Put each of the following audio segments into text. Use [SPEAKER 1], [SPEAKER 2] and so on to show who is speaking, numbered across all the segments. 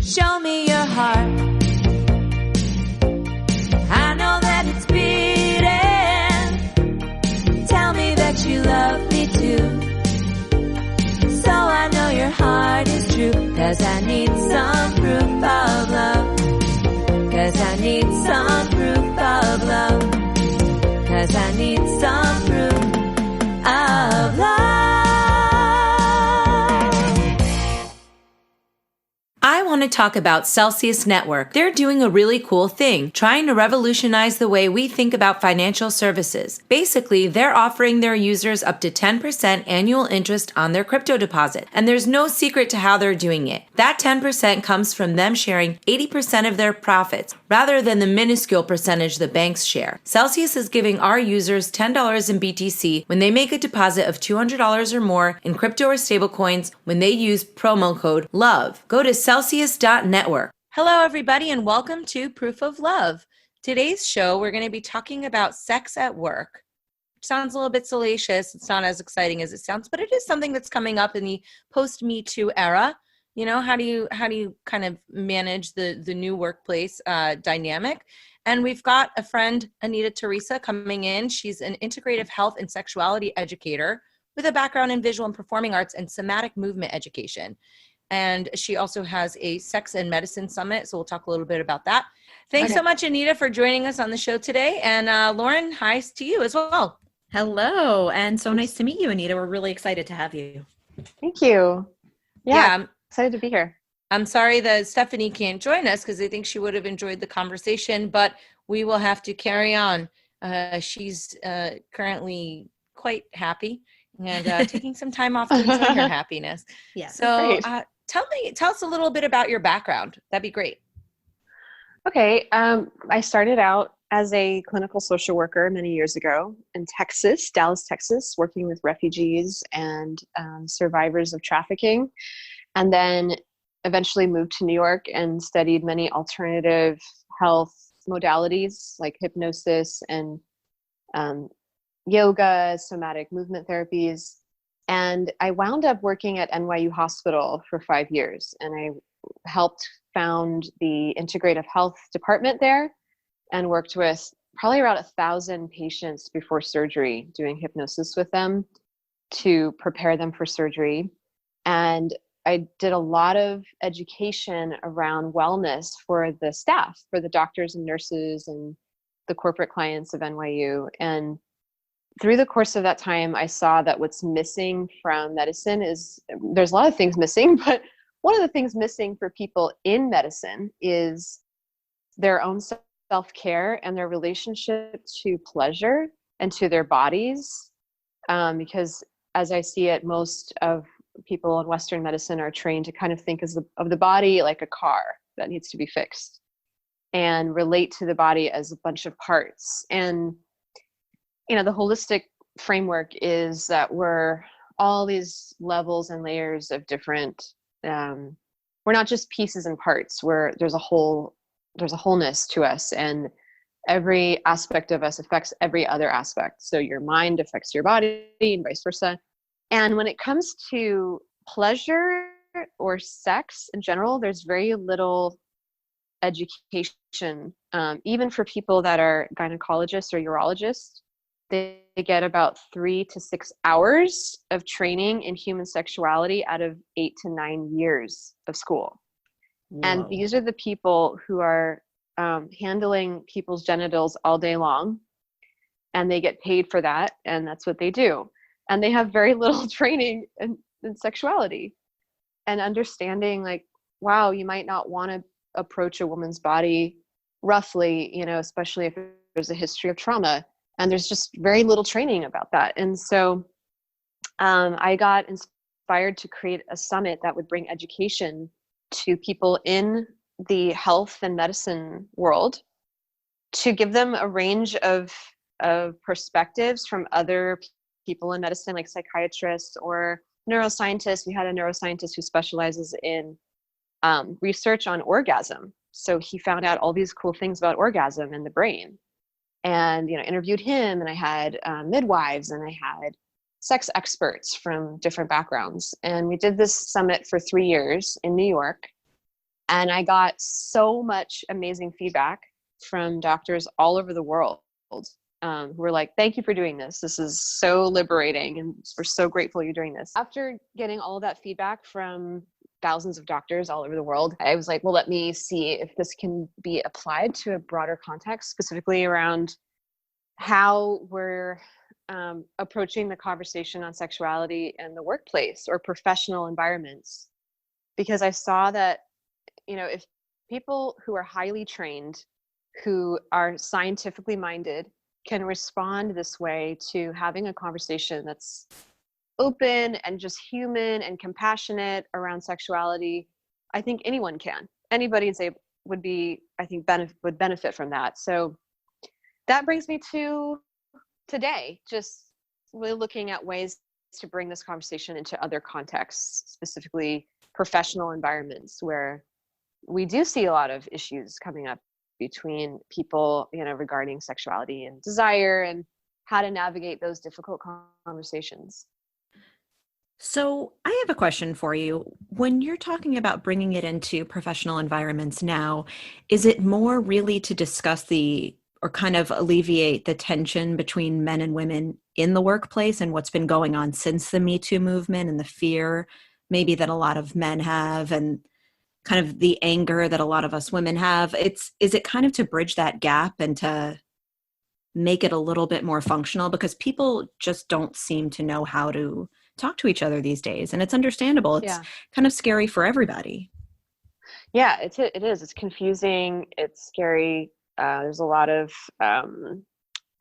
[SPEAKER 1] Show me your heart. I know that it's beating. Tell me that you love me too. So I know your heart is true. 'Cause I need some proof of love. 'Cause I need some proof of love. 'Cause I need some proof of love. I want to talk about Celsius Network. They're doing a really cool thing, trying to revolutionize the way we think about financial services. Basically, they're offering their users up to 10% annual interest on their crypto deposit, and there's no secret to how they're doing it. That 10% comes from them sharing 80% of their profits, rather than the minuscule percentage the banks share. Celsius is giving our users $10 in BTC when they make a deposit of $200 or more in crypto or stablecoins when they use promo code LOVE. Go to Celsius.network. Hello, everybody, and welcome to Proof of Love. Today's show, we're going to be talking about sex at work. It sounds a little bit salacious. It's not as exciting as it sounds, but it is something that's coming up in the post-Me Too era. You know, how do you kind of manage the new workplace dynamic? And we've got a friend, Anita Teresa, coming in. She's an integrative health and sexuality educator with a background in visual and performing arts and somatic movement education. And she also has a sex and medicine summit. So we'll talk a little bit about that. Thanks so much, Anita, for joining us on the show today. And Lauren, hi to you as well.
[SPEAKER 2] Hello. And so nice to meet you, Anita. We're really excited to have you.
[SPEAKER 3] Thank you. Yeah,
[SPEAKER 1] I'm
[SPEAKER 3] excited to be here.
[SPEAKER 1] I'm sorry that Stephanie can't join us because I think she would have enjoyed the conversation, but we will have to carry on. She's currently quite happy and taking some time off to enjoy her happiness.
[SPEAKER 2] Yeah.
[SPEAKER 1] So tell us a little bit about your background. That'd be great.
[SPEAKER 3] Okay. I started out as a clinical social worker many years ago in Texas, Dallas, Texas, working with refugees and survivors of trafficking. And then eventually moved to New York and studied many alternative health modalities like hypnosis and yoga, somatic movement therapies. And I wound up working at NYU Hospital for 5 years. And I helped found the Integrative Health department there and worked with probably around 1,000 patients before surgery, doing hypnosis with them to prepare them for surgery. And I did a lot of education around wellness for the staff, for the doctors and nurses and the corporate clients of NYU. And through the course of that time, I saw that what's missing from medicine is, there's a lot of things missing, but one of the things missing for people in medicine is their own self-care and their relationship to pleasure and to their bodies. Because as I see it, most of people in Western medicine are trained to kind of think of the body like a car that needs to be fixed and relate to the body as a bunch of parts. And, you know, the holistic framework is that we're all these levels and layers of different, we're not just pieces and parts, there's a wholeness to us, and every aspect of us affects every other aspect. So your mind affects your body and vice versa. And when it comes to pleasure or sex in general, there's very little education. Even for people that are gynecologists or urologists, they get about 3 to 6 hours of training in human sexuality out of 8 to 9 years of school. Whoa. And these are the people who are handling people's genitals all day long, and they get paid for that, and that's what they do. And they have very little training in sexuality and understanding, like, wow, you might not want to approach a woman's body roughly, you know, especially if there's a history of trauma. And there's just very little training about that. And so I got inspired to create a summit that would bring education to people in the health and medicine world, to give them a range of perspectives from other people in medicine, like psychiatrists or neuroscientists. We had a neuroscientist who specializes in research on orgasm. So he found out all these cool things about orgasm in the brain, and, you know, interviewed him. And I had midwives, and I had sex experts from different backgrounds. And we did this summit for 3 years in New York. And I got so much amazing feedback from doctors all over the world who were like, thank you for doing this. This is so liberating. And we're so grateful you're doing this. After getting all of that feedback from thousands of doctors all over the world, I was like, well, let me see if this can be applied to a broader context, specifically around how we're approaching the conversation on sexuality in the workplace or professional environments. Because I saw that, if people who are highly trained, who are scientifically minded, can respond this way to having a conversation that's open and just human and compassionate around sexuality, I think anyone can. Anybody would benefit from that. So that brings me to today, just really looking at ways to bring this conversation into other contexts, specifically professional environments where we do see a lot of issues coming up between people, regarding sexuality and desire and how to navigate those difficult conversations.
[SPEAKER 2] So I have a question for you. When you're talking about bringing it into professional environments now, is it more really to discuss or kind of alleviate the tension between men and women in the workplace and what's been going on since the Me Too movement and the fear maybe that a lot of men have and kind of the anger that a lot of us women have? Is it kind of to bridge that gap and to make it a little bit more functional, because people just don't seem to know how to talk to each other these days, and it's understandable. It's kind of scary for everybody.
[SPEAKER 3] Yeah, it is. It's confusing. It's scary. There's a lot of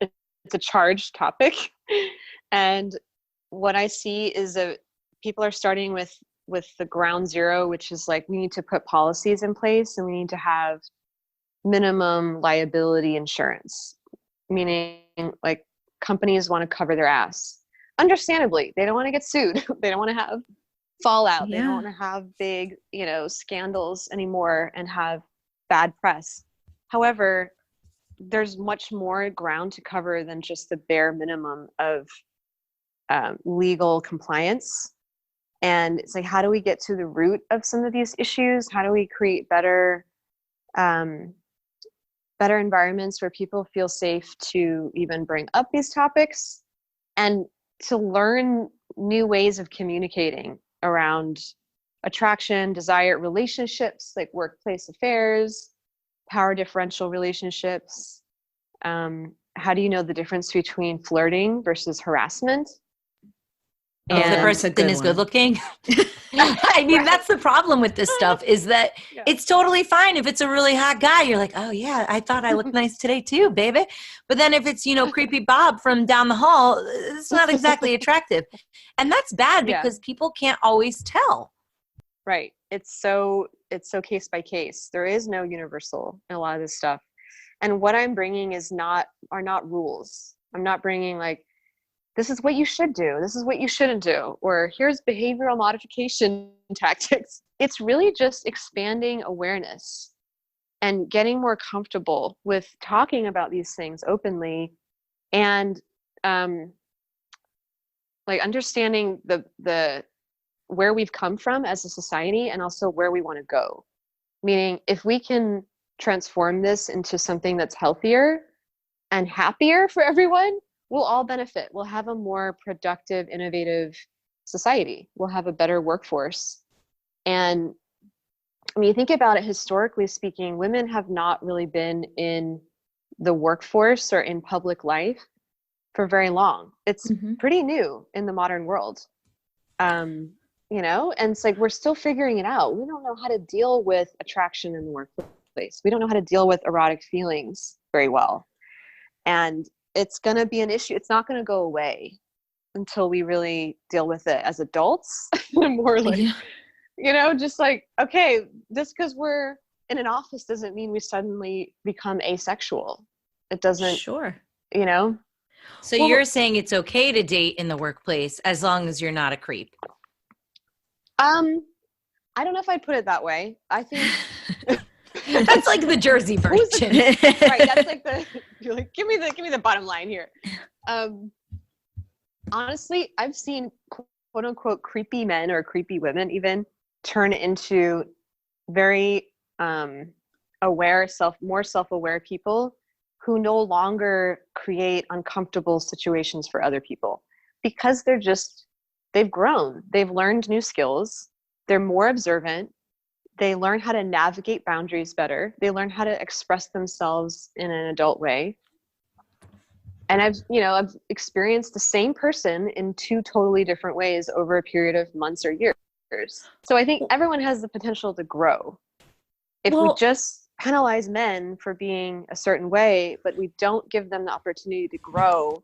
[SPEAKER 3] it's a charged topic, and what I see is that people are starting with the ground zero, which is like, we need to put policies in place and we need to have minimum liability insurance, meaning like companies want to cover their ass. Understandably, they don't want to get sued. They don't want to have fallout. They don't want to have big, scandals anymore and have bad press. However, there's much more ground to cover than just the bare minimum of legal compliance. And it's like, how do we get to the root of some of these issues? How do we create better environments where people feel safe to even bring up these topics and to learn new ways of communicating around attraction, desire, relationships, like workplace affairs, power differential relationships. How do you know the difference between flirting versus harassment?
[SPEAKER 1] If the person is good looking. I mean, that's the problem with this stuff, is that it's totally fine if it's a really hot guy. You're like, oh yeah, I thought I looked nice today too, baby. But then if it's, creepy Bob from down the hall, it's not exactly attractive. And that's bad because people can't always tell.
[SPEAKER 3] Right. It's so case by case. There is no universal in a lot of this stuff. And what I'm bringing are not rules. I'm not bringing like, this is what you should do, this is what you shouldn't do, or here's behavioral modification tactics. It's really just expanding awareness and getting more comfortable with talking about these things openly, and like understanding the where we've come from as a society and also where we want to go. Meaning, if we can transform this into something that's healthier and happier for everyone, we'll all benefit. We'll have a more productive, innovative society. We'll have a better workforce. And I mean, you think about it, historically speaking, women have not really been in the workforce or in public life for very long. It's pretty new in the modern world. And it's like, we're still figuring it out. We don't know how to deal with attraction in the workplace. We don't know how to deal with erotic feelings very well. And it's going to be an issue. It's not going to go away until we really deal with it as adults. More like, just like, okay, just because we're in an office doesn't mean we suddenly become asexual. It doesn't,
[SPEAKER 2] Sure.
[SPEAKER 1] So you're saying it's okay to date in the workplace as long as you're not a creep?
[SPEAKER 3] I don't know if I'd put it that way. I think
[SPEAKER 1] that's like the Jersey version.
[SPEAKER 3] Right. That's like you're like, give me the bottom line here. Honestly, I've seen quote unquote creepy men or creepy women even turn into very more self-aware people who no longer create uncomfortable situations for other people, because they've grown, they've learned new skills, they're more observant, they learn how to navigate boundaries better, they learn how to express themselves in an adult way. And I've experienced the same person in two totally different ways over a period of months or years. So I think everyone has the potential to grow. If we just penalize men for being a certain way, but we don't give them the opportunity to grow,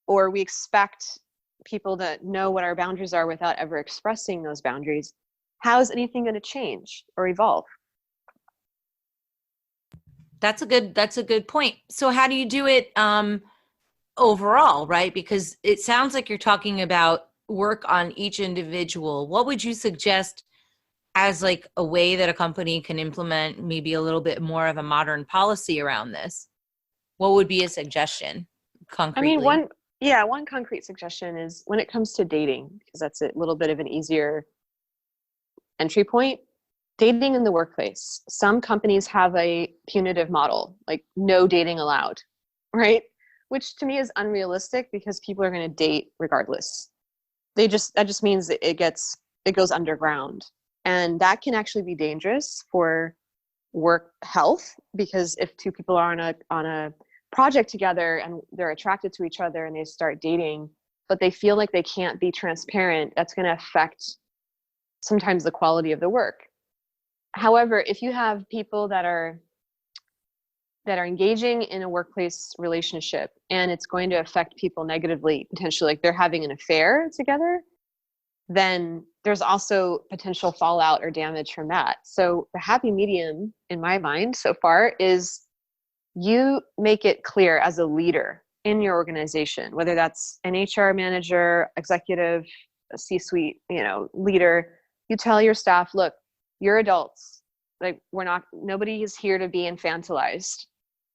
[SPEAKER 3] or we expect people to know what our boundaries are without ever expressing those boundaries, how is anything going to change or evolve?
[SPEAKER 1] That's a good point. So how do you do it overall, right? Because it sounds like you're talking about work on each individual. What would you suggest as like a way that a company can implement maybe a little bit more of a modern policy around this? What would be a suggestion concretely?
[SPEAKER 3] I mean, one concrete suggestion is when it comes to dating, because that's a little bit of an easier entry point. Dating in the workplace. Some companies have a punitive model, like no dating allowed, right? Which to me is unrealistic, because people are going to date regardless. That just means that it goes underground. And that can actually be dangerous for work health, because if two people are on a project together and they're attracted to each other and they start dating, but they feel like they can't be transparent, that's going to affect sometimes the quality of the work. However, if you have people that are engaging in a workplace relationship and it's going to affect people negatively, potentially, like they're having an affair together, then there's also potential fallout or damage from that. So the happy medium in my mind so far is you make it clear as a leader in your organization, whether that's an HR manager, executive, a C-suite, leader, you tell your staff, look, you're adults. Like, nobody is here to be infantilized.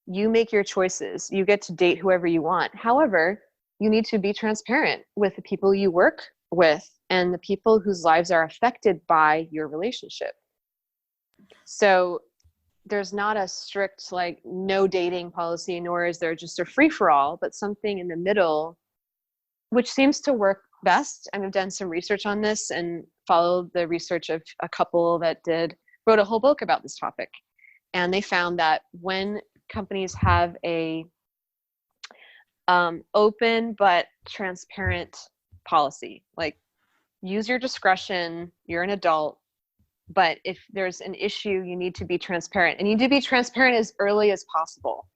[SPEAKER 3] You make your choices. You get to date whoever you want. However, you need to be transparent with the people you work with and the people whose lives are affected by your relationship. So there's not a strict, like, no dating policy, nor is there just a free-for-all, but something in the middle, which seems to work best. I've done some research on this and followed the research of a couple that wrote a whole book about this topic. And they found that when companies have a open but transparent policy, like, use your discretion, you're an adult, but if there's an issue, you need to be transparent, and you need to be transparent as early as possible.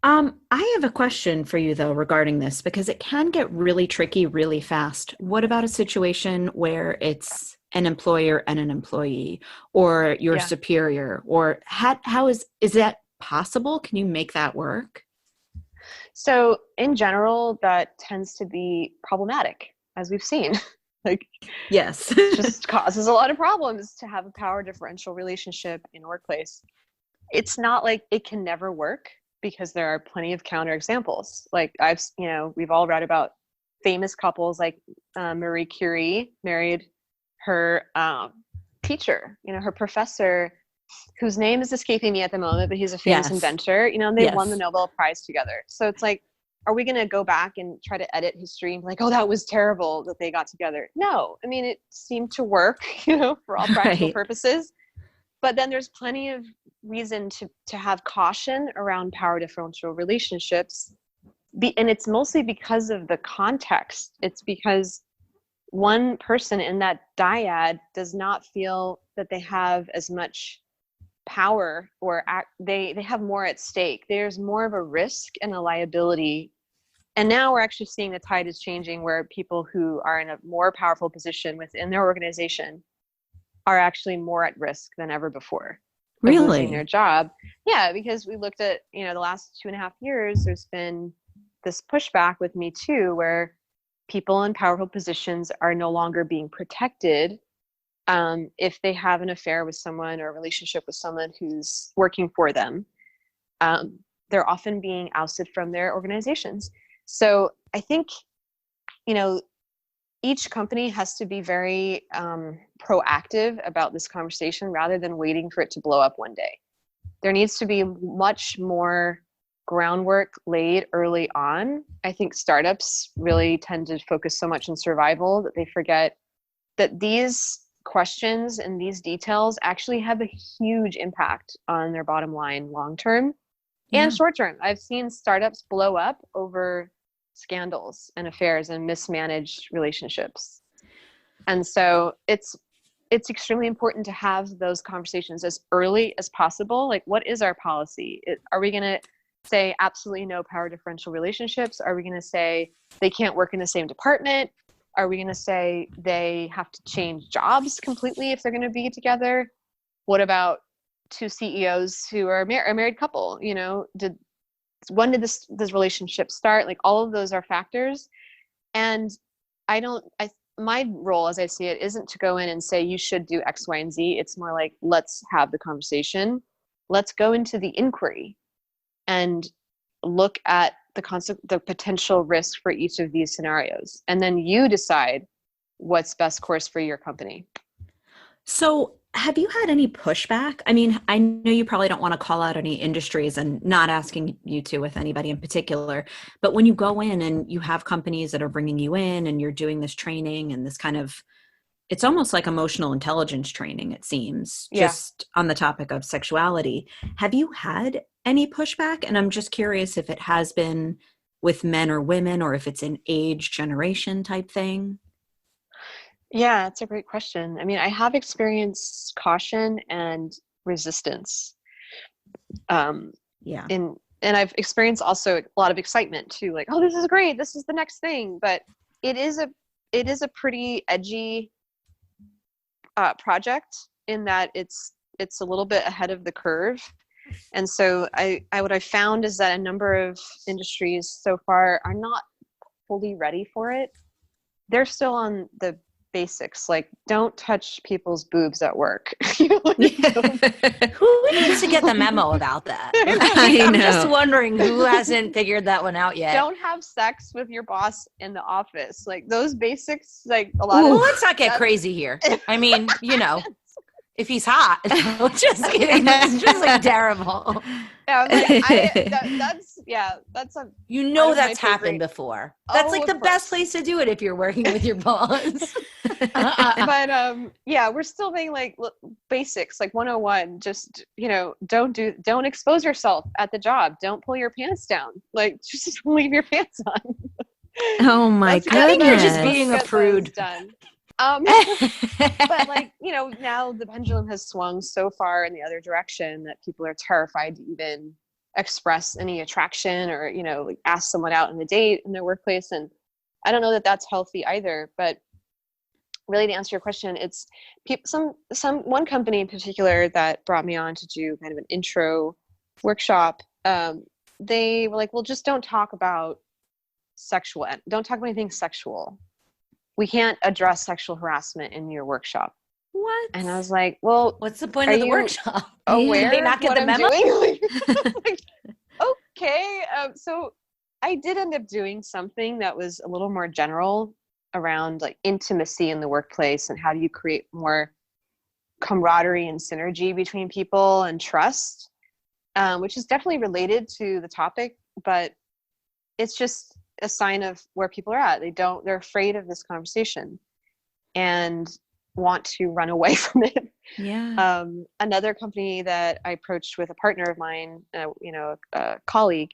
[SPEAKER 2] I have a question for you, though, regarding this, because it can get really tricky really fast. What about a situation where it's an employer and an employee, or your superior, or how is that possible? Can you make that work?
[SPEAKER 3] So in general, that tends to be problematic, as we've seen. Like,
[SPEAKER 2] yes,
[SPEAKER 3] it just causes a lot of problems to have a power differential relationship in a workplace. It's not like it can never work, because there are plenty of counterexamples. Like, we've all read about famous couples, like Marie Curie married her teacher, her professor, whose name is escaping me at the moment, but he's a famous inventor, and they won the Nobel Prize together. So it's like, are we going to go back and try to edit history and be like, oh, that was terrible that they got together? No, I mean, it seemed to work, for all practical purposes. But then there's plenty of reason to have caution around power differential relationships. And it's mostly because of the context. It's because one person in that dyad does not feel that they have as much power, or they have more at stake. There's more of a risk and a liability. And now we're actually seeing the tide is changing, where people who are in a more powerful position within their organization are actually more at risk than ever before of losing their job. Yeah, because we looked at, the last 2.5 years, there's been this pushback with Me Too, where people in powerful positions are no longer being protected if they have an affair with someone or a relationship with someone who's working for them. They're often being ousted from their organizations. So I think, each company has to be very proactive about this conversation rather than waiting for it to blow up one day. There needs to be much more groundwork laid early on. I think startups really tend to focus so much on survival that they forget that these questions and these details actually have a huge impact on their bottom line long term and short term. I've seen startups blow up over scandals and affairs and mismanaged relationships. And so it's extremely important to have those conversations as early as possible. Like, what is our policy? Are we going to say absolutely no power differential relationships? Are we going to say they can't work in the same department? Are we going to say they have to change jobs completely if they're going to be together? What about two CEOs who are a married couple? You know, when did this relationship start? Like, all of those are factors. And my role, as I see it, isn't to go in and say you should do X, Y, and Z. It's more like, let's have the conversation. Let's go into the inquiry and look at the potential risk for each of these scenarios. And then you decide what's best course for your company.
[SPEAKER 2] So have you had any pushback? I mean, I know you probably don't want to call out any industries, and not asking you to with anybody in particular, but when you go in and you have companies that are bringing you in and you're doing this training and this kind of, it's almost like emotional intelligence training, it seems, just on the topic of sexuality. Have you had any pushback? And I'm just curious if it has been with men or women, or if it's an age generation type thing.
[SPEAKER 3] Yeah, it's a great question. I mean, I have experienced caution and resistance. And I've experienced also a lot of excitement too, like, oh, this is great, this is the next thing. But it is a pretty edgy project, in that it's a little bit ahead of the curve. And so what I found is that a number of industries so far are not fully ready for it. They're still on the basics, like, don't touch people's boobs at work.
[SPEAKER 1] Who needs to get the memo about that? I'm just wondering who hasn't figured that one out yet.
[SPEAKER 3] Don't have sex with your boss in the office. Like, those basics, like, a lot of.
[SPEAKER 1] Well, let's not get crazy here. I mean, you know, if he's hot. Just kidding. It's just like terrible.
[SPEAKER 3] Yeah, like, that's a.
[SPEAKER 1] You know, that's happened before. That's like the best place to do it if you're working with your boss.
[SPEAKER 3] But we're still being like basics, like 101. Just, you know, don't expose yourself at the job. Don't pull your pants down. Like, just leave your pants on.
[SPEAKER 2] Oh my goodness.
[SPEAKER 1] I think you're just being a prude.
[SPEAKER 3] Done. But, like, you know, now the pendulum has swung so far in the other direction that people are terrified to even express any attraction or, you know, like, ask someone out on a date in their workplace. And I don't know that that's healthy either. But really, to answer your question, it's one company in particular that brought me on to do kind of an intro workshop. They were like, well, just don't talk about don't talk about anything sexual. We can't address sexual harassment in your workshop.
[SPEAKER 2] What?
[SPEAKER 3] And I was like, well,
[SPEAKER 1] what's the point of the workshop?
[SPEAKER 3] Aware
[SPEAKER 1] Did they not get the memo?
[SPEAKER 3] Like, okay. So I did end up doing something that was a little more general around, like, intimacy in the workplace and how do you create more camaraderie and synergy between people and trust, which is definitely related to the topic, but it's just a sign of where people are at. They're afraid of this conversation and want to run away from it.
[SPEAKER 2] Yeah.
[SPEAKER 3] Another company that I approached with a partner of mine, a colleague,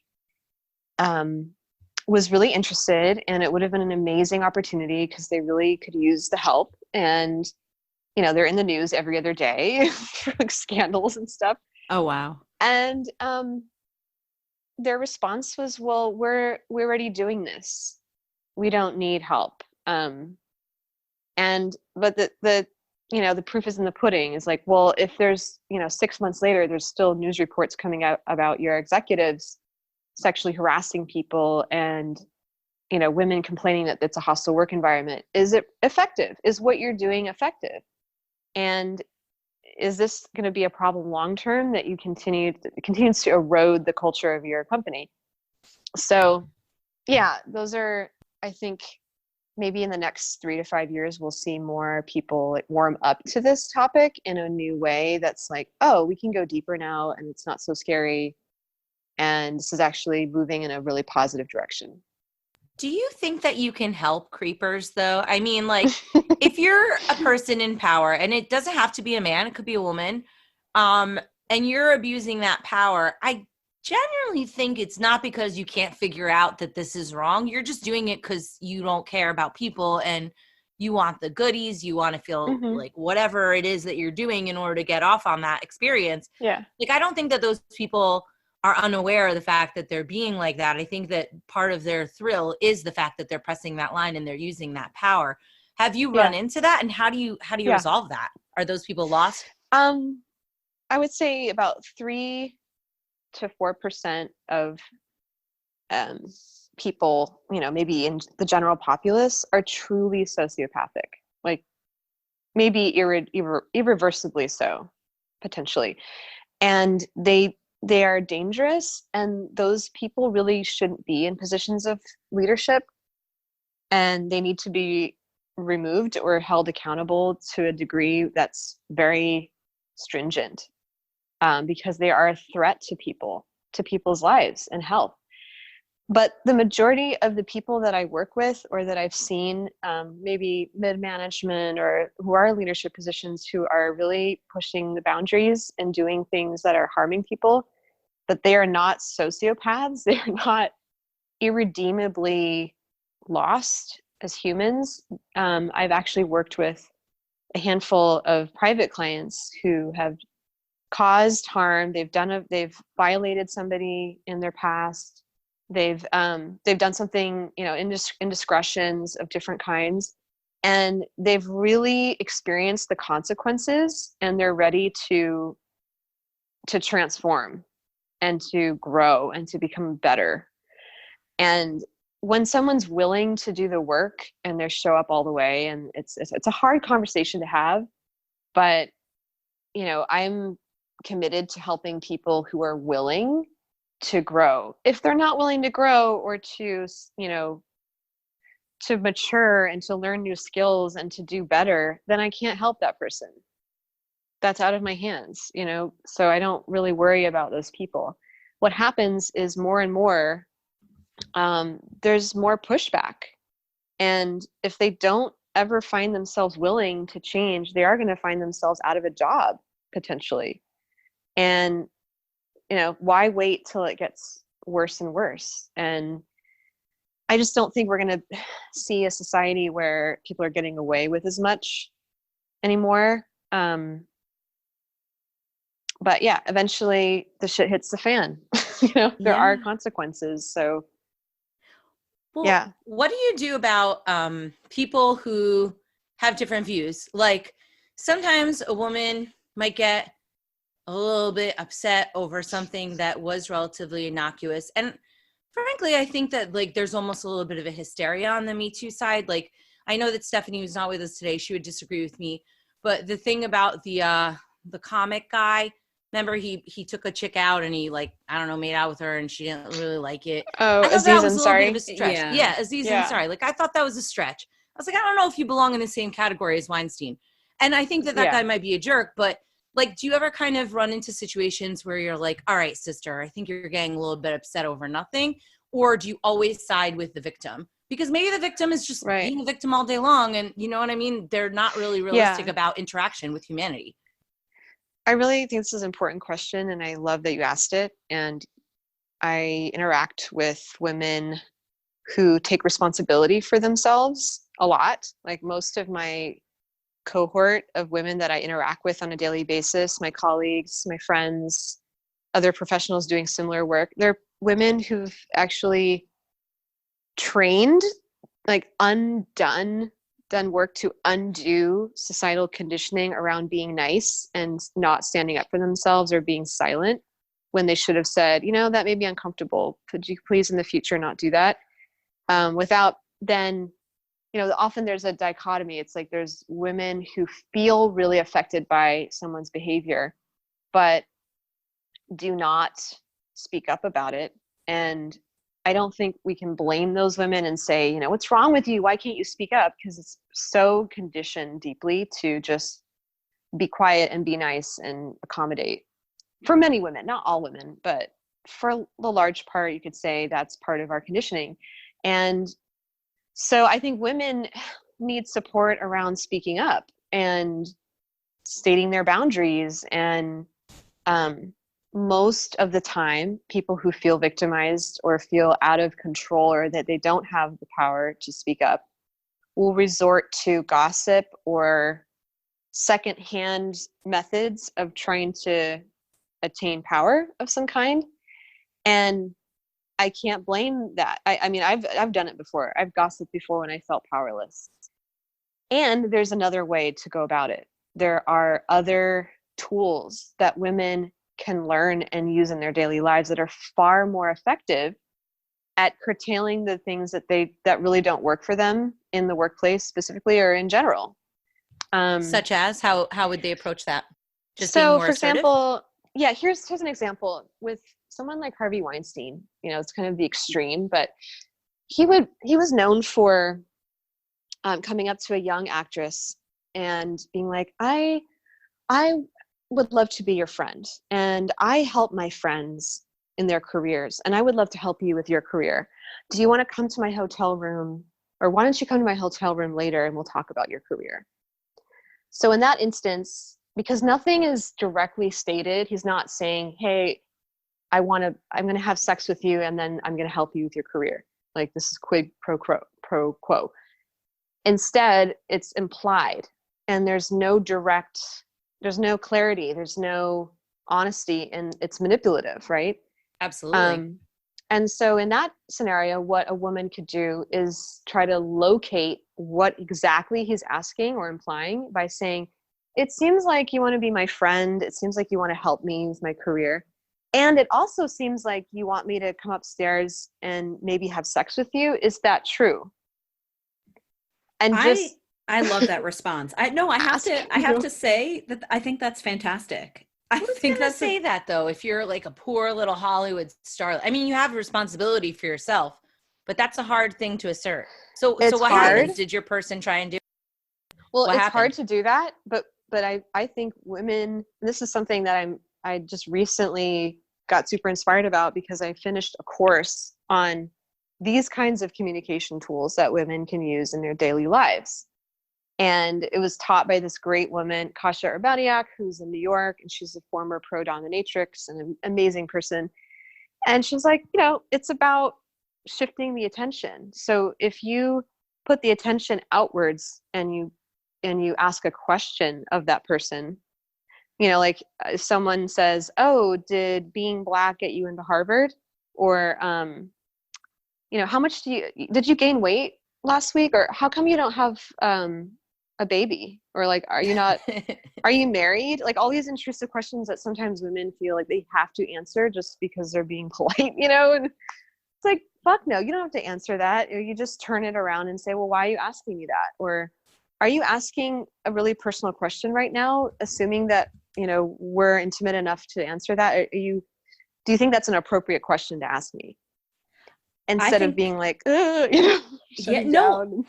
[SPEAKER 3] was really interested, and it would have been an amazing opportunity because they really could use the help. And, you know, they're in the news every other day for, like, scandals and stuff.
[SPEAKER 2] Oh, wow.
[SPEAKER 3] And, their response was, well, we're already doing this. We don't need help. But the proof is in the pudding, is like, well, if there's, 6 months later, there's still news reports coming out about your executives sexually harassing people and, women complaining that it's a hostile work environment. Is it effective? Is what you're doing effective? And is this going to be a problem long-term that you continues to erode the culture of your company? So, yeah, those are, I think, maybe in the next 3 to 5 years, we'll see more people like warm up to this topic in a new way. That's like, oh, we can go deeper now and it's not so scary. And this is actually moving in a really positive direction.
[SPEAKER 1] Do you think that you can help creepers though? I mean, like, if you're a person in power, and it doesn't have to be a man, it could be a woman, and you're abusing that power, I genuinely think it's not because you can't figure out that this is wrong. You're just doing it because you don't care about people and you want the goodies. You want to feel like whatever it is that you're doing in order to get off on that experience.
[SPEAKER 3] Yeah.
[SPEAKER 1] Like, I don't think that those people are unaware of the fact that they're being like that. I think that part of their thrill is the fact that they're pressing that line and they're using that power. Have you run into that? And how do you resolve that? Are those people lost?
[SPEAKER 3] I would say about 3 to 4% of people, maybe in the general populace, are truly sociopathic, like maybe irreversibly so, potentially. And they are dangerous, and those people really shouldn't be in positions of leadership, and they need to be removed or held accountable to a degree that's very stringent, because they are a threat to people's lives and health. But the majority of the people that I work with or that I've seen, maybe mid-management or who are in leadership positions, who are really pushing the boundaries and doing things that are harming people, that they are not sociopaths. They are not irredeemably lost as humans. I've actually worked with a handful of private clients who have caused harm. They've violated somebody in their past. They've done something, indiscretions of different kinds, and they've really experienced the consequences, and they're ready to transform and to grow and to become better. And when someone's willing to do the work and they show up all the way, and it's a hard conversation to have, but I'm committed to helping people who are willing to grow. If they're not willing to grow or to mature and to learn new skills and to do better, then I can't help that person. That's out of my hands, so I don't really worry about those people. What happens is more and more, there's more pushback. And if they don't ever find themselves willing to change, they are going to find themselves out of a job, potentially. And, why wait till it gets worse and worse? And I just don't think we're going to see a society where people are getting away with as much anymore. But yeah, eventually the shit hits the fan. There are consequences. So
[SPEAKER 1] well, what do you do about people who have different views? Like, sometimes a woman might get a little bit upset over something that was relatively innocuous. And frankly, I think that like there's almost a little bit of a hysteria on the Me Too side. Like, I know that Stephanie was not with us today. She would disagree with me. But the thing about the comic guy, remember he took a chick out and he, like, I don't know, made out with her and she didn't really like it.
[SPEAKER 3] Oh,
[SPEAKER 1] I thought
[SPEAKER 3] Aziz
[SPEAKER 1] that was a little bit of a stretch.
[SPEAKER 2] Yeah.
[SPEAKER 1] Aziz Ansari. Like, I thought that was a stretch. I was like, I don't know if you belong in the same category as Weinstein. And I think that guy might be a jerk, but like, do you ever kind of run into situations where you're like, all right, sister, I think you're getting a little bit upset over nothing? Or do you always side with the victim? Because maybe the victim is just being a victim all day long. And you know what I mean? They're not really realistic about interaction with humanity.
[SPEAKER 3] I really think this is an important question, and I love that you asked it. And I interact with women who take responsibility for themselves a lot. Like, most of my cohort of women that I interact with on a daily basis, my colleagues, my friends, other professionals doing similar work, they're women who've actually trained, like done work to undo societal conditioning around being nice and not standing up for themselves or being silent when they should have said, that may be uncomfortable. Could you please in the future not do that? Without then, often there's a dichotomy. It's like there's women who feel really affected by someone's behavior, but do not speak up about it. And I don't think we can blame those women and say, you know, what's wrong with you? Why can't you speak up? Because it's so conditioned deeply to just be quiet and be nice and accommodate. For many women, not all women, but for the large part, you could say that's part of our conditioning. And so I think women need support around speaking up and stating their boundaries. And most of the time, people who feel victimized or feel out of control or that they don't have the power to speak up will resort to gossip or secondhand methods of trying to attain power of some kind. And I can't blame that. I mean, I've done it before. I've gossiped before when I felt powerless. And there's another way to go about it. There are other tools that women can learn and use in their daily lives that are far more effective at curtailing the things that really don't work for them in the workplace specifically or in general.
[SPEAKER 1] Such as how would they approach that? Just
[SPEAKER 3] so,
[SPEAKER 1] being more
[SPEAKER 3] for
[SPEAKER 1] assertive?
[SPEAKER 3] example, yeah, here's an example with someone like Harvey Weinstein. You know, it's kind of the extreme, but he was known for coming up to a young actress and being like, I would love to be your friend, and I help my friends in their careers, and I would love to help you with your career. Do you want to come to my hotel room, or why don't you come to my hotel room later and we'll talk about your career? So in that instance, because nothing is directly stated, he's not saying, hey, I'm going to have sex with you and then I'm going to help you with your career. Like, this is quid pro quo. Instead, it's implied, and there's no clarity, there's no honesty, and it's manipulative, right?
[SPEAKER 1] Absolutely.
[SPEAKER 3] And so in that scenario, what a woman could do is try to locate what exactly he's asking or implying by saying, it seems like you want to be my friend. It seems like you want to help me with my career. And it also seems like you want me to come upstairs and maybe have sex with you. Is that true? And
[SPEAKER 4] I love that response. I have to say that I think that's fantastic. I
[SPEAKER 1] Who's
[SPEAKER 4] think
[SPEAKER 1] gonna
[SPEAKER 4] that's
[SPEAKER 1] say that though? If you're like a poor little Hollywood star, I mean, you have a responsibility for yourself, but that's a hard thing to assert. So
[SPEAKER 3] It's
[SPEAKER 1] what
[SPEAKER 3] hard.
[SPEAKER 1] happened? Did your person try and do?
[SPEAKER 3] Well,
[SPEAKER 1] What
[SPEAKER 3] it's
[SPEAKER 1] happened?
[SPEAKER 3] hard to do that, but I think women, and this is something that I just recently got super inspired about because I finished a course on these kinds of communication tools that women can use in their daily lives. And it was taught by this great woman, Kasia Urbaniak, who's in New York, and she's a former pro dominatrix and an amazing person. And she's like, you know, it's about shifting the attention. So if you put the attention outwards and you ask a question of that person, you know, like if someone says, oh, did being Black get you into Harvard? Or, you know, how much did you gain weight last week? Or how come you don't have a baby? Or like, are you married? Like all these intrusive questions that sometimes women feel like they have to answer just because they're being polite, you know? And it's like, fuck no, you don't have to answer that. Or you just turn it around and say, well, why are you asking me that? Or are you asking a really personal question right now, assuming that, you know, we're intimate enough to answer that? Do you think that's an appropriate question to ask me? Instead of being like, you know, shutting down.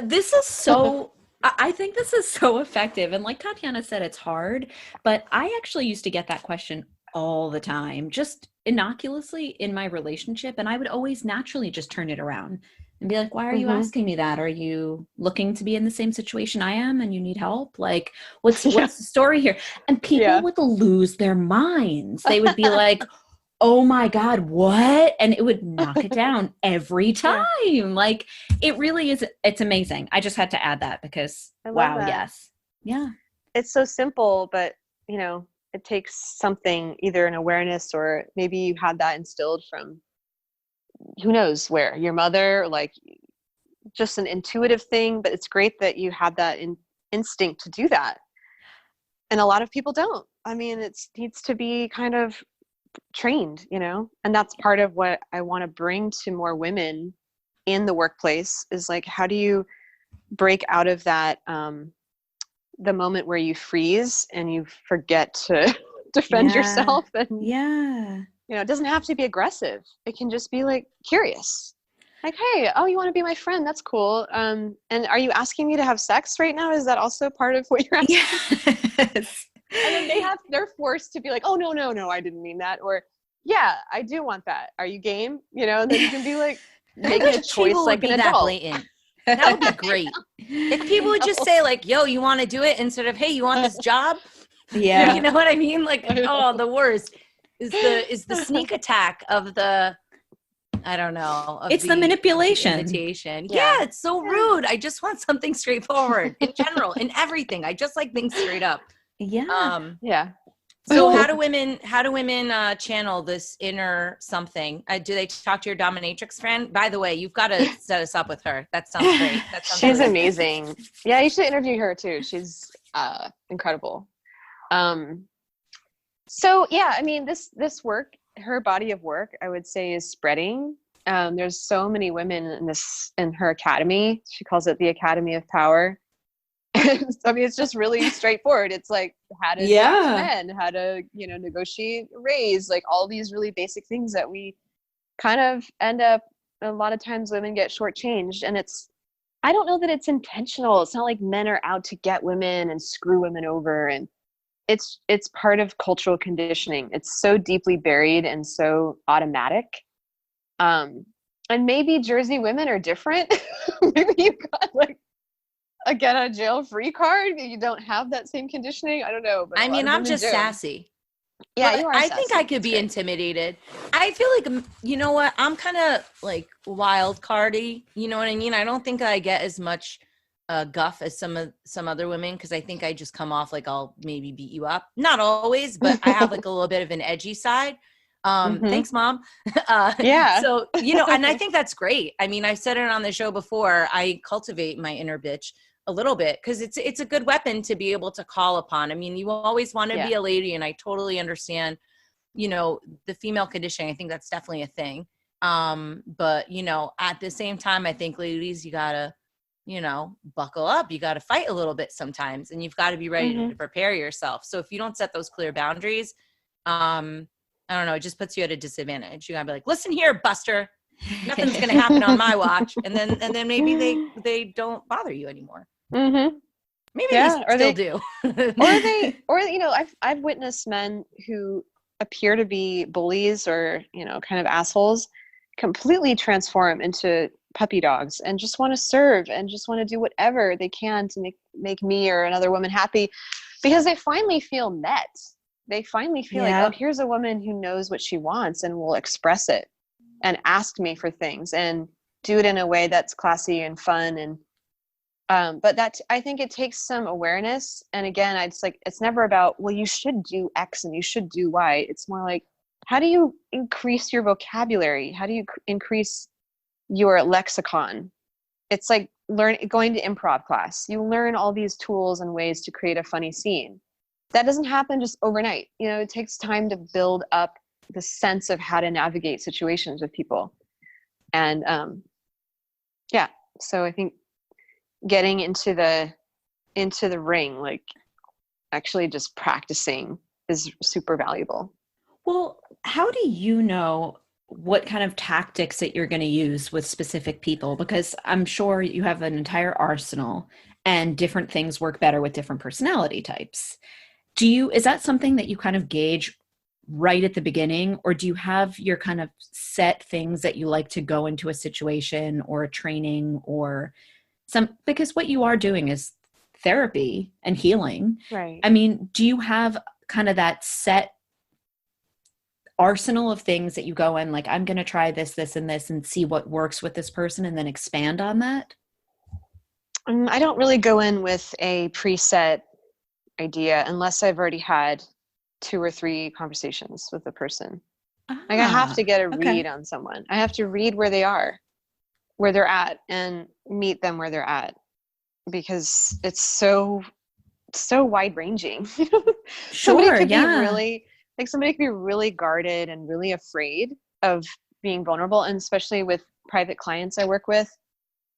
[SPEAKER 4] This is so, I think this is so effective. And like Tatiana said, it's hard, but I actually used to get that question all the time, just innocuously in my relationship. And I would always naturally just turn it around and be like, why are you asking me that? Are you looking to be in the same situation I am and you need help? Like, what's the story here? And people would lose their minds. They would be like, oh my God, what? And it would knock it down every time. Yeah. Like, it really is. It's amazing. I just had to add that because, wow, that. Yes. Yeah.
[SPEAKER 3] It's so simple, but, you know, it takes something, either an awareness or maybe you had that instilled from who knows where, your mother, like just an intuitive thing. But it's great that you had that instinct to do that. And a lot of people don't. I mean, it needs to be kind of trained, you know, and that's part of what I want to bring to more women in the workplace is like, how do you break out of that, the moment where you freeze and you forget to defend yourself and You know, it doesn't have to be aggressive. It can just be like curious. Like, hey, oh, you want to be my friend? That's cool. And are you asking me to have sex right now? Is that also part of what you're asking?
[SPEAKER 4] Yes.
[SPEAKER 3] And then they're forced to be like, oh, no, I didn't mean that. Or, yeah, I do want that. Are you game? You know, and then you can be like, making a choice like an
[SPEAKER 1] that
[SPEAKER 3] adult.
[SPEAKER 1] blatant. That would be great. If people would just say like, yo, you want to do it instead of, hey, you want this job?
[SPEAKER 4] Yeah.
[SPEAKER 1] You know what I mean? Like, oh, the worst is the sneak attack of the, I don't know. Of
[SPEAKER 4] It's the manipulation.
[SPEAKER 1] Invitation. Yeah, it's so rude. I just want something straightforward in general, in everything. I just like things straight up.
[SPEAKER 4] Yeah.
[SPEAKER 3] Yeah.
[SPEAKER 1] So how do women channel this inner something? Do they talk to your dominatrix friend? By the way, you've got to set us up with her. That sounds great.
[SPEAKER 3] She's amazing. Yeah, you should interview her too. She's incredible. So yeah, I mean, this work, her body of work, I would say, is spreading. There's so many women in her academy. She calls it the Academy of Power. I mean, it's just really straightforward. It's like how to attract men, how to, negotiate a raise, like all these really basic things that we kind of end up, a lot of times women get shortchanged. And I don't know that it's intentional. It's not like men are out to get women and screw women over. And it's part of cultural conditioning. It's so deeply buried and so automatic. And maybe Jersey women are different. Maybe you've got like a get out of jail free card. You don't have that same conditioning. I don't know. But
[SPEAKER 1] I mean, I'm just sassy.
[SPEAKER 3] Yeah,
[SPEAKER 1] but
[SPEAKER 3] you are
[SPEAKER 1] I
[SPEAKER 3] sassy.
[SPEAKER 1] think I could be intimidated. I feel like, you know what? I'm kind of like wild cardy. You know what I mean? I don't think I get as much guff as some other women, because I think I just come off like I'll maybe beat you up. Not always, but I have like a little bit of an edgy side. Thanks, Mom.
[SPEAKER 3] Yeah.
[SPEAKER 1] So, and I think that's great. I mean, I said it on the show before. I cultivate my inner bitch a little bit because it's a good weapon to be able to call upon. I mean, you always want to be a lady, and I totally understand, the female conditioning. I think that's definitely a thing. But, at the same time, I think ladies, you gotta, buckle up. You gotta fight a little bit sometimes, and you've got to be ready to prepare yourself. So if you don't set those clear boundaries, I don't know, it just puts you at a disadvantage. You gotta be like, listen here, Buster, nothing's gonna happen on my watch. And then maybe they don't bother you anymore.
[SPEAKER 3] Mm-hmm.
[SPEAKER 1] Maybe they still do.
[SPEAKER 3] I've witnessed men who appear to be bullies or, kind of assholes completely transform into puppy dogs and just want to serve and just want to do whatever they can to make me or another woman happy, because they finally feel met. They finally feel like, oh, here's a woman who knows what she wants and will express it and ask me for things and do it in a way that's classy and fun. And but I think it takes some awareness. And again, it's never about, well, you should do X and you should do Y. It's more like, how do you increase your vocabulary? How do you increase your lexicon? It's like going to improv class. You learn all these tools and ways to create a funny scene. That doesn't happen just overnight. It takes time to build up the sense of how to navigate situations with people. And so I think getting into the ring, like actually just practicing, is super valuable.
[SPEAKER 4] Well, how do you know what kind of tactics that you're going to use with specific people? Because I'm sure you have an entire arsenal and different things work better with different personality types. Is that something that you kind of gauge right at the beginning, or do you have your kind of set things that you like to go into a situation or a training or because what you are doing is therapy and healing.
[SPEAKER 3] Right.
[SPEAKER 4] I mean, do you have kind of that set arsenal of things that you go in, like, I'm going to try this, this, and this and see what works with this person and then expand on that?
[SPEAKER 3] I don't really go in with a preset idea unless I've already had 2 or 3 conversations with the person. Like, I have to get a read on someone. I have to read where they're at, and meet them where they're at, because it's so wide ranging. Somebody could be really guarded and really afraid of being vulnerable. And especially with private clients I work with,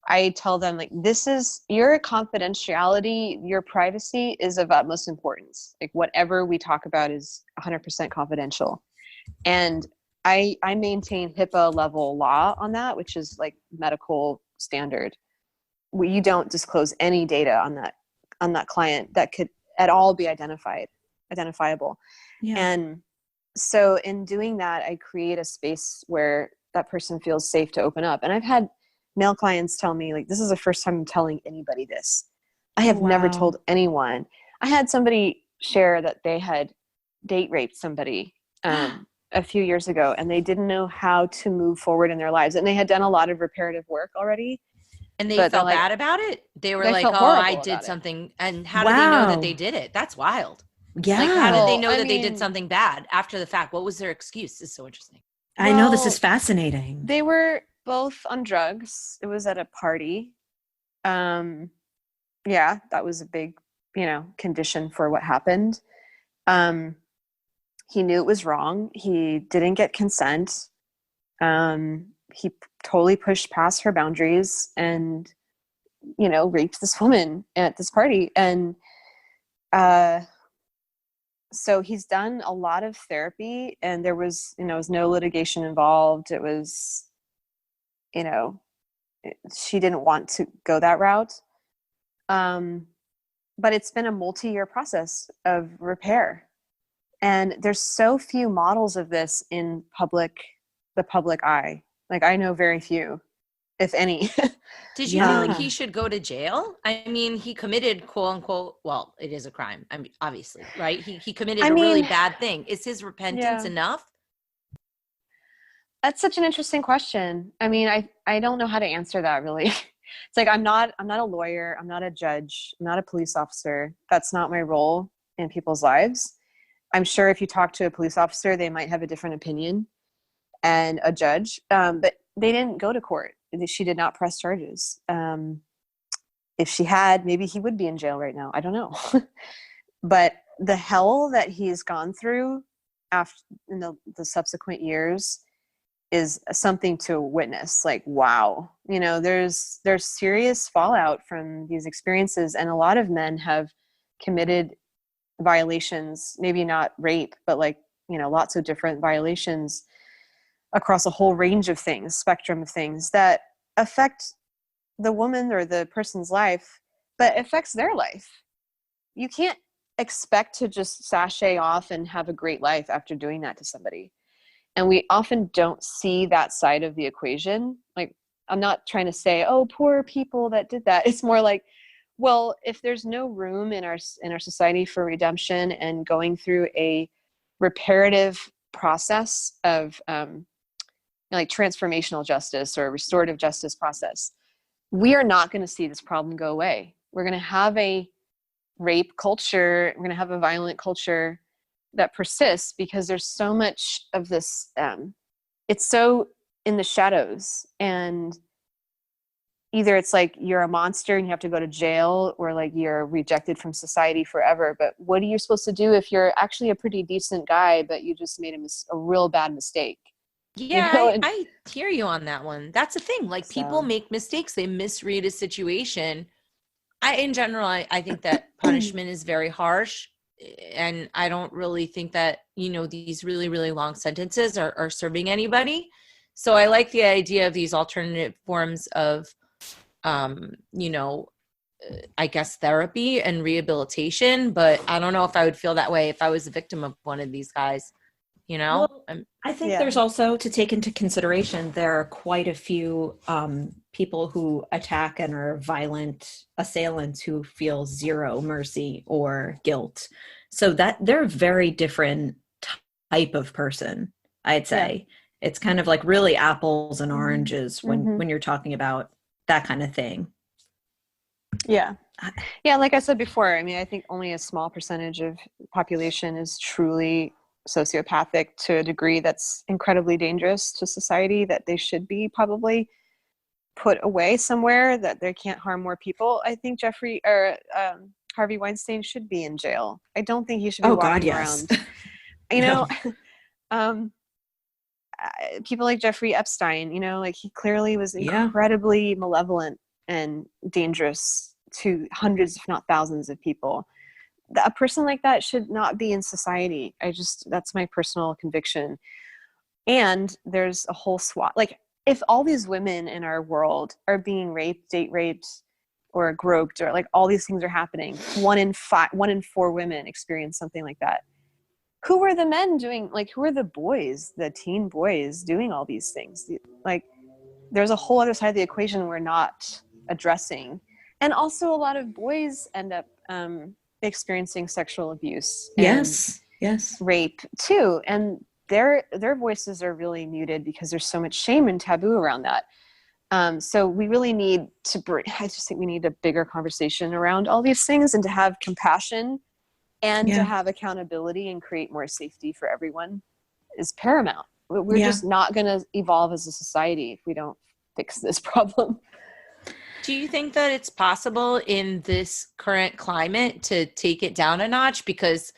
[SPEAKER 3] I tell them, like, this is your confidentiality, your privacy is of utmost importance. Like, whatever we talk about is 100% confidential. And I maintain HIPAA level law on that, which is like medical standard. You don't disclose any data on that client that could at all be identifiable.
[SPEAKER 2] Yeah.
[SPEAKER 3] And so in doing that, I create a space where that person feels safe to open up. And I've had male clients tell me, like, this is the first time I'm telling anybody this. I have never told anyone. I had somebody share that they had date raped somebody a few years ago, and they didn't know how to move forward in their lives. And they had done a lot of reparative work already.
[SPEAKER 1] And they
[SPEAKER 3] But
[SPEAKER 1] felt
[SPEAKER 3] like,
[SPEAKER 1] bad about it? They were
[SPEAKER 3] they
[SPEAKER 1] like,
[SPEAKER 3] felt
[SPEAKER 1] oh,
[SPEAKER 3] horrible
[SPEAKER 1] I
[SPEAKER 3] about
[SPEAKER 1] did
[SPEAKER 3] it.
[SPEAKER 1] something. And how did they know that they did it? That's wild.
[SPEAKER 2] Yeah.
[SPEAKER 1] Like, how did they
[SPEAKER 3] Well,
[SPEAKER 1] know
[SPEAKER 3] I
[SPEAKER 1] that they did
[SPEAKER 3] mean-
[SPEAKER 1] something bad after the fact? What was their excuse? This is so interesting.
[SPEAKER 2] I know this
[SPEAKER 3] Well,
[SPEAKER 2] is fascinating.
[SPEAKER 3] They were both on drugs. It was at a party. Yeah, that was a big, condition for what happened. He knew it was wrong. He didn't get consent. He totally pushed past her boundaries and, raped this woman at this party. And so he's done a lot of therapy, and there was no litigation involved. It was, she didn't want to go that route. But it's been a multi-year process of repair. And there's so few models of this in the public eye. Like, I know very few, if any.
[SPEAKER 1] Did you feel like he should go to jail? I mean, he committed, quote unquote, well, it is a crime. I mean, obviously, right? He committed a really bad thing. Is his repentance enough?
[SPEAKER 3] That's such an interesting question. I mean, I don't know how to answer that, really. It's like, I'm not a lawyer. I'm not a judge. I'm not a police officer. That's not my role in people's lives. I'm sure if you talk to a police officer, they might have a different opinion, and a judge, but they didn't go to court. She did not press charges. If she had, maybe he would be in jail right now. I don't know. But the hell that he's gone through after in the subsequent years is something to witness. Like, wow, there's serious fallout from these experiences, and a lot of men have committed violations, maybe not rape, but lots of different violations across a whole range of things, spectrum of things that affect the woman or the person's life, but affects their life. You can't expect to just sashay off and have a great life after doing that to somebody. And we often don't see that side of the equation. Like, I'm not trying to say, oh, poor people that did that. It's more like, well, if there's no room in our society for redemption and going through a reparative process of like transformational justice or restorative justice process, we are not going to see this problem go away. We're going to have a rape culture. We're going to have a violent culture that persists because there's so much of this. It's so in the shadows, and either it's like you're a monster and you have to go to jail, or like you're rejected from society forever. But what are you supposed to do if you're actually a pretty decent guy, but you just made a real bad mistake?
[SPEAKER 1] Yeah, I hear you on that one. That's the thing. Like, people make mistakes. They misread a situation. In general, I think that punishment is very harsh. And I don't really think that, these really, really long sentences are serving anybody. So I like the idea of these alternative forms of, I guess, therapy and rehabilitation. But I don't know if I would feel that way if I was a victim of one of these guys.
[SPEAKER 2] Well, I think there's also to take into consideration, there are quite a few people who attack and are violent assailants who feel zero mercy or guilt. So that they're a very different type of person, I'd say. Yeah. It's kind of like really apples and oranges when you're talking about that kind of thing.
[SPEAKER 3] Yeah. Yeah, like I said before, I mean, I think only a small percentage of the population is truly sociopathic to a degree that's incredibly dangerous to society, that they should be probably put away somewhere, that they can't harm more people. I think Harvey Weinstein should be in jail. I don't think he should be walking around. People like Jeffrey Epstein, like, he clearly was incredibly malevolent and dangerous to hundreds, if not thousands of people. A person like that should not be in society. That's my personal conviction. And there's a whole swath, like if all these women in our world are being raped, date raped, or groped, or like all these things are happening, 1 in 4 women experience something like that. Who are the men doing, like, who are the boys, the teen boys doing all these things? Like, there's a whole other side of the equation we're not addressing. And also a lot of boys end up experiencing sexual abuse and
[SPEAKER 2] Yes.
[SPEAKER 3] rape too. And their voices are really muted because there's so much shame and taboo around that. So we really need to I just think we need a bigger conversation around all these things, and to have compassion and to have accountability and create more safety for everyone is paramount. We're just not going to evolve as a society if we don't fix this problem.
[SPEAKER 1] Do you think that it's possible in this current climate to take it down a notch? Because,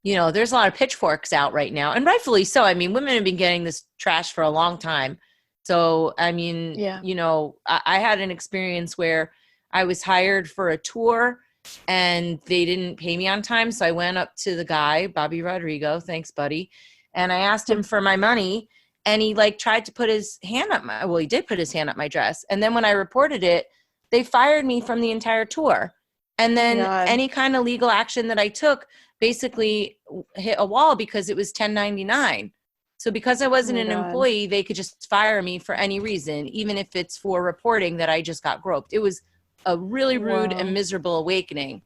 [SPEAKER 1] you know, there's a lot of pitchforks out right now, and rightfully so. I mean, women have been getting this trash for a long time. So, I mean, you know, I had an experience where I was hired for a tour and they didn't pay me on time. So I went up to the guy, Bobby Rodrigo, thanks buddy. And I asked him for my money, and he like tried to put his hand up he did put his hand up my dress. And then when I reported it, they fired me from the entire tour. And then any kind of legal action that I took basically hit a wall because it was 1099. So because I wasn't an employee, they could just fire me for any reason, even if it's for reporting that I just got groped. It was a really rude and miserable awakening.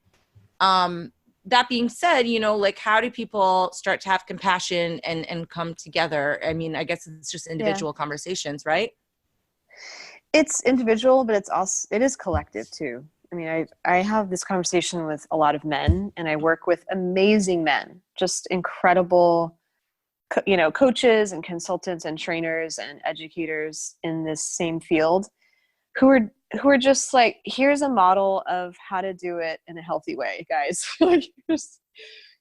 [SPEAKER 1] That being said, you know, like, how do people start to have compassion and come together? I mean, I guess it's just individual conversations, right?
[SPEAKER 3] It's individual, but it is collective too. I mean, I have this conversation with a lot of men, and I work with amazing men, just incredible, you know, coaches and consultants and trainers and educators in this same field who are just like, here's a model of how to do it in a healthy way, guys. Like,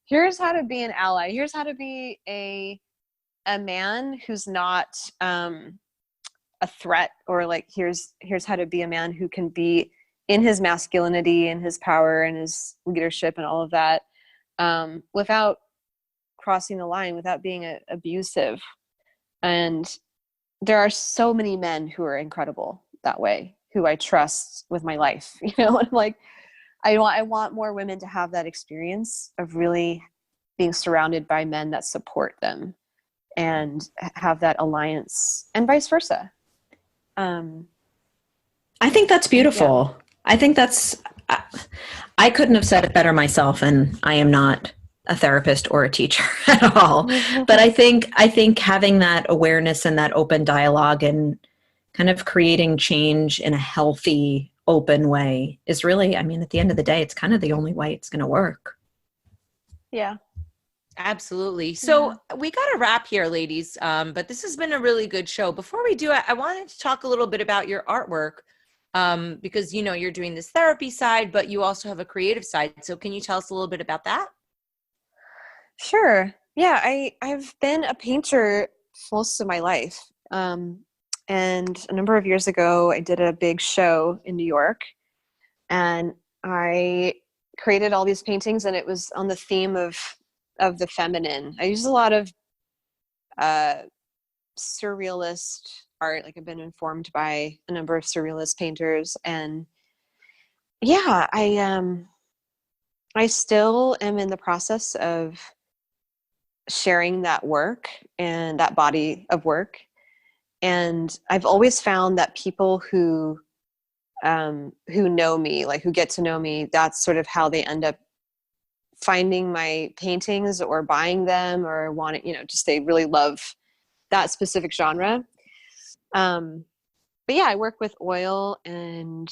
[SPEAKER 3] here's how to be an ally. Here's how to be a man who's not a threat, or like, here's how to be a man who can be in his masculinity and his power and his leadership and all of that, without crossing the line, without being abusive. And there are so many men who are incredible that way, who I trust with my life, you know. And like, I want more women to have that experience of really being surrounded by men that support them and have that alliance, and vice versa.
[SPEAKER 2] I think that's beautiful. I think I couldn't have said it better myself, and I am not a therapist or a teacher at all. But I think having that awareness and that open dialogue and kind of creating change in a healthy, open way is really, I mean, at the end of the day, it's kind of the only way it's going to work.
[SPEAKER 3] Yeah.
[SPEAKER 1] Absolutely. So we got to wrap here, ladies. But this has been a really good show. Before we do, I wanted to talk a little bit about your artwork, because, you know, you're doing this therapy side, but you also have a creative side. So can you tell us a little bit about that?
[SPEAKER 3] Sure. Yeah, I've been a painter most of my life. And a number of years ago, I did a big show in New York, and I created all these paintings, and it was on the theme of the feminine. I used a lot of surrealist art. Like, I've been informed by a number of surrealist painters, and yeah, I still am in the process of sharing that work and that body of work. And I've always found that people who know me, like who get to know me, that's sort of how they end up finding my paintings or buying them or wanting, you know, just they really love that specific genre. But yeah, I work with oil and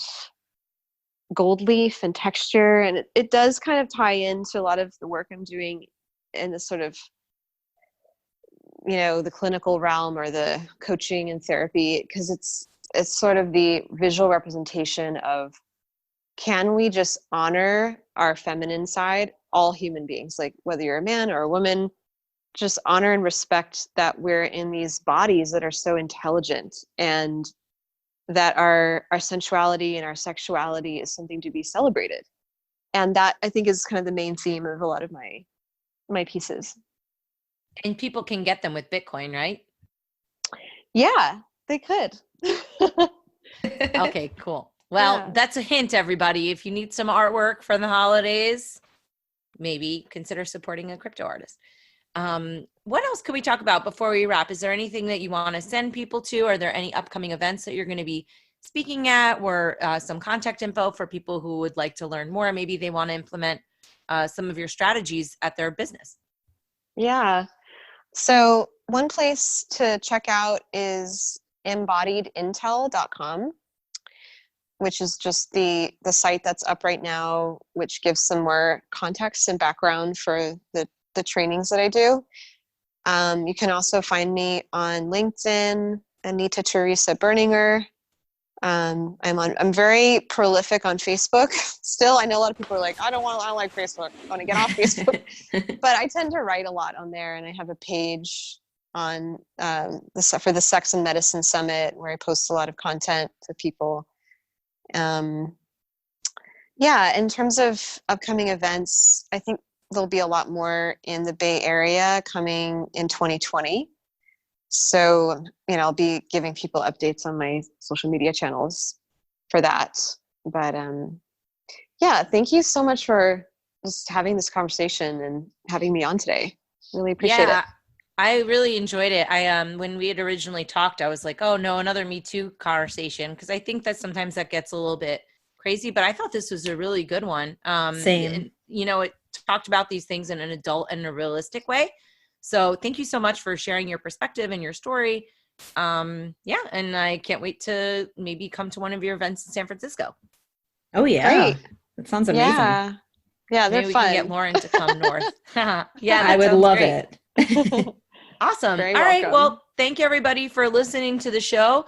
[SPEAKER 3] gold leaf and texture, and it does kind of tie into a lot of the work I'm doing in the sort of, you know, the clinical realm or the coaching and therapy, because it's sort of the visual representation of, can we just honor our feminine side, all human beings, like whether you're a man or a woman, just honor and respect that we're in these bodies that are so intelligent, and that our sensuality and our sexuality is something to be celebrated. And that, I think, is kind of the main theme of a lot of my pieces.
[SPEAKER 1] And people can get them with Bitcoin, right?
[SPEAKER 3] Yeah, they could.
[SPEAKER 1] Okay, cool. Well,
[SPEAKER 3] Yeah.
[SPEAKER 1] that's a hint, everybody. If you need some artwork for the holidays, maybe consider supporting a crypto artist. What else could we talk about before we wrap? Is there anything that you want to send people to? Are there any upcoming events that you're going to be speaking at, or some contact info for people who would like to learn more? Maybe they want to implement some of your strategies at their business.
[SPEAKER 3] Yeah. So one place to check out is embodiedintel.com, which is just the site that's up right now, which gives some more context and background for the trainings that I do. You can also find me on LinkedIn, Anita Teresa Berninger. I'm very prolific on Facebook. Still, I know a lot of people are like, I don't like Facebook. I want to get off Facebook. But I tend to write a lot on there, and I have a page on for the Sex and Medicine Summit where I post a lot of content to people. Yeah, in terms of upcoming events, I think there'll be a lot more in the Bay Area coming in 2020. So, I'll be giving people updates on my social media channels for that. But yeah, thank you so much for just having this conversation and having me on today. Really appreciate it.
[SPEAKER 1] I really enjoyed it. When we had originally talked, I was like, oh no, another Me Too conversation. Because I think that sometimes that gets a little bit crazy, but I thought this was a really good one.
[SPEAKER 2] Same.
[SPEAKER 1] And, it talked about these things in an adult and a realistic way. So thank you so much for sharing your perspective and your story. And I can't wait to maybe come to one of your events in San Francisco.
[SPEAKER 2] Oh yeah.
[SPEAKER 3] Great.
[SPEAKER 2] That sounds amazing.
[SPEAKER 3] Yeah, they're
[SPEAKER 1] maybe we
[SPEAKER 3] fun.
[SPEAKER 1] can get Lauren to come north. Yeah,
[SPEAKER 2] I would love it.
[SPEAKER 1] Awesome.
[SPEAKER 3] Very
[SPEAKER 1] All right.
[SPEAKER 3] welcome.
[SPEAKER 1] Well, thank you everybody for listening to the show.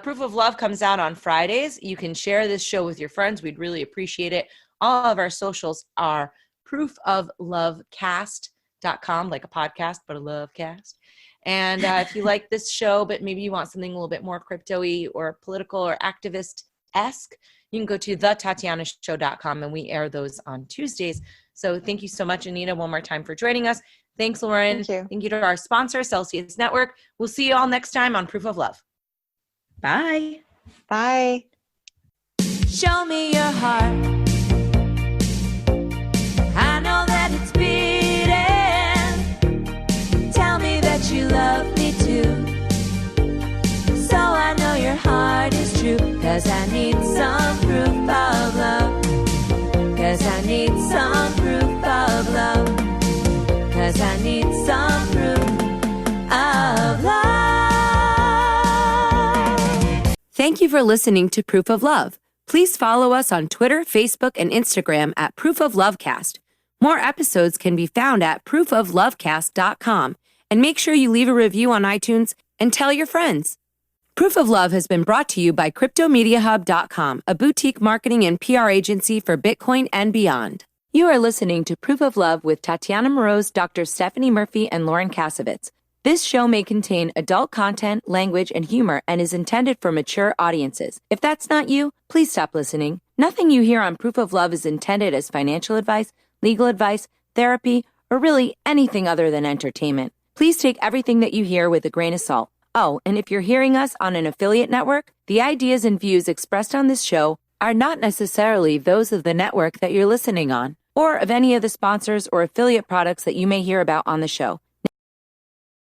[SPEAKER 1] Proof of Love comes out on Fridays. You can share this show with your friends. We'd really appreciate it. All of our socials are proofoflovecast.com, like a podcast, but a love cast. And if you like this show, but maybe you want something a little bit more crypto-y or political or activist-esque, you can go to thetatianashow.com, and we air those on Tuesdays. So thank you so much, Anita, one more time for joining us. Thanks, Lauren.
[SPEAKER 3] Thank you.
[SPEAKER 1] To our sponsor, Celsius Network. We'll see you all next time on Proof of Love.
[SPEAKER 2] Bye.
[SPEAKER 3] Bye.
[SPEAKER 1] Show me your heart. I know that it's beating. Tell me that you love me too. So I know your heart is true. 'Cause I need some proof of love. 'Cause I need some proof of love. 'Cause I need some proof of love. Thank you for listening to Proof of Love. Please follow us on Twitter, Facebook, and Instagram at Proof of Lovecast. More episodes can be found at proofoflovecast.com. And make sure you leave a review on iTunes and tell your friends. Proof of Love has been brought to you by CryptoMediaHub.com, a boutique marketing and PR agency for Bitcoin and beyond. You are listening to Proof of Love with Tatiana Moroz, Dr. Stephanie Murphy, and Lauren Kasovitz. This show may contain adult content, language, and humor and is intended for mature audiences. If that's not you, please stop listening. Nothing you hear on Proof of Love is intended as financial advice, legal advice, therapy, or really anything other than entertainment. Please take everything that you hear with a grain of salt. Oh, and if you're hearing us on an affiliate network, the ideas and views expressed on this show are not necessarily those of the network that you're listening on, or of any of the sponsors or affiliate products that you may hear about on the show.